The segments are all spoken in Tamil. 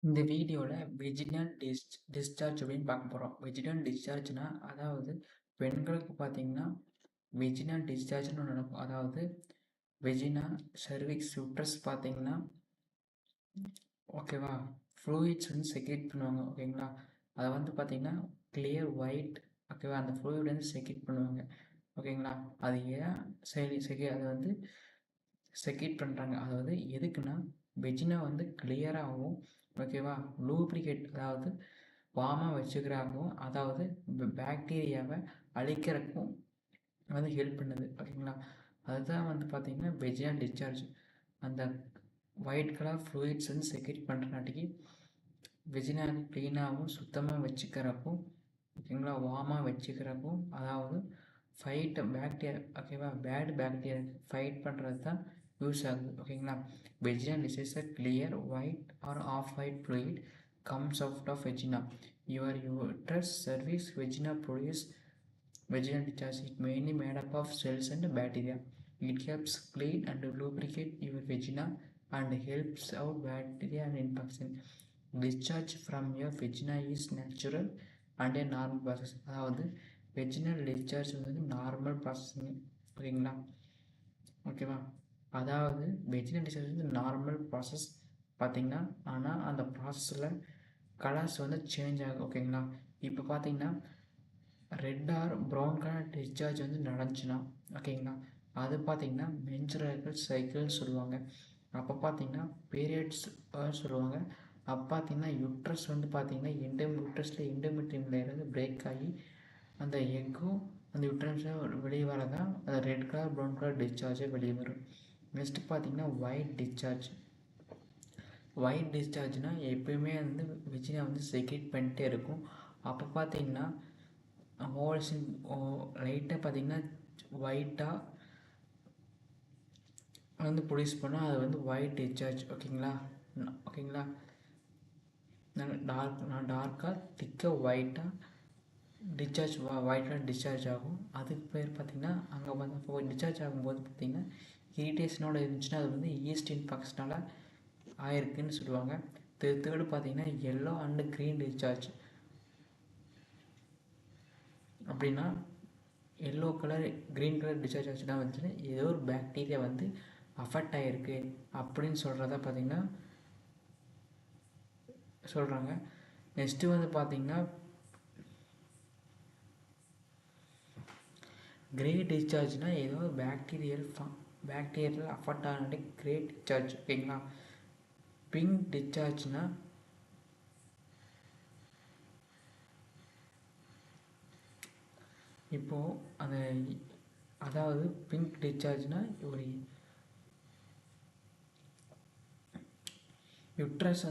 இந்த வீடியோவில் வெஜினல் டிஸ்சார்ஜ் அப்படின்னு பார்க்க போகிறோம். வெஜினல் டிஸ்சார்ஜ்னா அதாவது பெண்களுக்கு பார்த்தீங்கன்னா வெஜினல் டிஸ்சார்ஜ்னு ஒன்று நடக்கும். அதாவது வெஜினா சர்விக்ஸ் யூட்ரஸ் பார்த்தீங்கன்னா ஓகேவா ஃப்ளூயிட்ஸ் வந்து செக்ரேட் பண்ணுவாங்க. ஓகேங்களா, அதை வந்து பார்த்தீங்கன்னா கிளியர் ஒயிட் ஓகேவா அந்த ஃப்ளூயிட் வந்து செக்ரேட் பண்ணுவாங்க. ஓகேங்களா, அது ஏன் அதை வந்து செக்ரேட் பண்ணுறாங்க, அதாவது எதுக்குன்னா வெஜினா வந்து கிளியராகவும் ஓகேவா லூப்ரிகேட் அதாவது வார்மாக வச்சுக்கிறாகவும் அதாவது பாக்டீரியாவை அழிக்கிறதுக்கும் வந்து ஹெல்ப் பண்ணுது. ஓகேங்களா, அதுதான் வந்து பார்த்திங்கன்னா வெஜினல் டிஸ்சார்ஜ். அந்த ஒயிட் கலர் ஃப்ளூயிட்ஸ் வந்து செக்ரேட் பண்ணுறனாட்டிக்கு வெஜினா க்ளீனாகவும் சுத்தமாக வச்சுக்கிறப்போ ஓகேங்களா வார்மாக வச்சுக்கிறப்போ அதாவது ஃபைட் பாக்டீரியா ஓகேவா பேட் பாக்டீரியா ஃபைட் பண்ணுறது தான் யூஸ் ஆகுது. ஓகேங்களா, vagina disease clear white or off white fluid comes out of vagina. Your uterus cervix vagina produce vaginal discharge. It mainly made up of cells and bacteria. It helps clean and lubricate your vagina and helps out bacteria and infection. Discharge from your vagina is natural and a normal process. அதாவது வெஜினல் டிஸ்சார்ஜ் வந்து நார்மல் ப்ராசஸிங். ஓகேங்களா, ஓகேவா, அதாவது வெஜினல் டிஸ்சார்ஜ் வந்து நார்மல் ப்ராசஸ் பார்த்திங்கன்னா, ஆனால் அந்த ப்ராசஸில் கலர்ஸ் வந்து சேஞ்ச் ஆகும். ஓகேங்களா, இப்போ பார்த்தீங்கன்னா red or brown colour discharge வந்து நடந்துச்சுன்னா ஓகேங்களா, அது பார்த்திங்கன்னா மென்சுரல் சைக்கிள்னு சொல்லுவாங்க. அப்போ பார்த்திங்கன்னா பீரியட்ஸ் சொல்லுவாங்க. அப்போ பார்த்திங்கன்னா யூட்ரஸ் வந்து பார்த்திங்கன்னா யூட்ரஸில் எண்டோமெட்ரியம் லேயர் வந்து பிரேக் ஆகி அந்த எக்கும் அந்த யூட்ரஸில் வெளியே வரதான் அந்த ரெட் கலர் ப்ரௌன் கலர் டிஸ்சார்ஜே வெளியே வரும். நெக்ஸ்ட்டு பார்த்திங்கன்னா ஒயிட் டிஸ்சார்ஜ். ஒயிட் டிஸ்சார்ஜ்னால் எப்பயுமே வந்து வெஜினா வந்து செக்ரேட் பண்ணிட்டே இருக்கும். அப்போ பார்த்திங்கன்னா ஹோல்ஸின் லைட்டாக பார்த்திங்கன்னா ஒயிட்டாக வந்து ப்ரொடியூஸ் பண்ணால் அது வந்து ஒயிட் டிஸ்சார்ஜ். ஓகேங்களா, ஓகேங்களா, டார்க்காக திக்காக ஒயிட்டாக டிஸ்சார்ஜ் ஒயிட்டாக டிஸ்சார்ஜ் ஆகும். அதுக்கு பேர் பார்த்திங்கன்னா அங்கே வந்து டிஸ்சார்ஜ் ஆகும்போது பார்த்திங்கன்னா இரிட்டேஷனோடு இருந்துச்சுன்னா அது வந்து ஈஸ்ட் இன்ஃபெக்ஷனால் ஆயிருக்குன்னு சொல்லுவாங்க. தேர்டு பார்த்திங்கன்னா எல்லோ அண்டு க்ரீன் டிஸ்சார்ஜ். அப்படின்னா yellow colour green colour discharge ஆச்சுன்னா வந்து ஏதோ ஒரு பாக்டீரியா வந்து அஃபெக்ட் ஆகிருக்கு அப்படின்னு சொல்கிறத பார்த்திங்கன்னா சொல்கிறாங்க. நெக்ஸ்ட்டு வந்து பார்த்திங்கன்னா கிரே டிஸ்சார்ஜ்னால் ஏதோ பாக்டீரியல் அஃபெக்ட் ஆனாலே கிரே டிஸ்சார்ஜ். ஓகேங்களா, பிங்க் டிஸ்சார்ஜ்னால் இப்போது அந்த அதாவது பிங்க் டிஸ்சார்ஜ்னால் ஒரு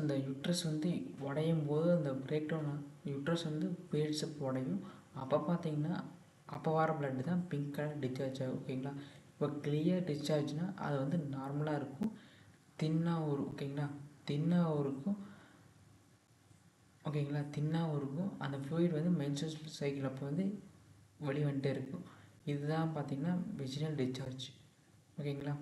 அந்த யூட்ரஸ் வந்து உடையும் போது அந்த பிரேக் டவுன் யூட்ரஸ் வந்து பீரியட்ஸ் உடையும். அப்போ பார்த்தீங்கன்னா அப்போ வர பிளட்டு தான் பிங்க் கலர் டிஸ்சார்ஜ் ஆகும். ஓகேங்களா, இப்போ கிளியர் டிஸ்சார்ஜ்னால் அது வந்து நார்மலாக இருக்கும், தின்னாகவும் இருக்கும். ஓகேங்களா, தின்னாகவும் இருக்கும். ஓகேங்களா, தின்னாகவும் இருக்கும். அந்த ஃப்ளூயிட் வந்து மென்ஸ்ட்ரல் சைக்கிள் அப்போ வந்து வெளியே வந்துட்டே இருக்கும். இதுதான் பார்த்திங்கன்னா வெஜினல் டிஸ்சார்ஜ். ஓகேங்களா.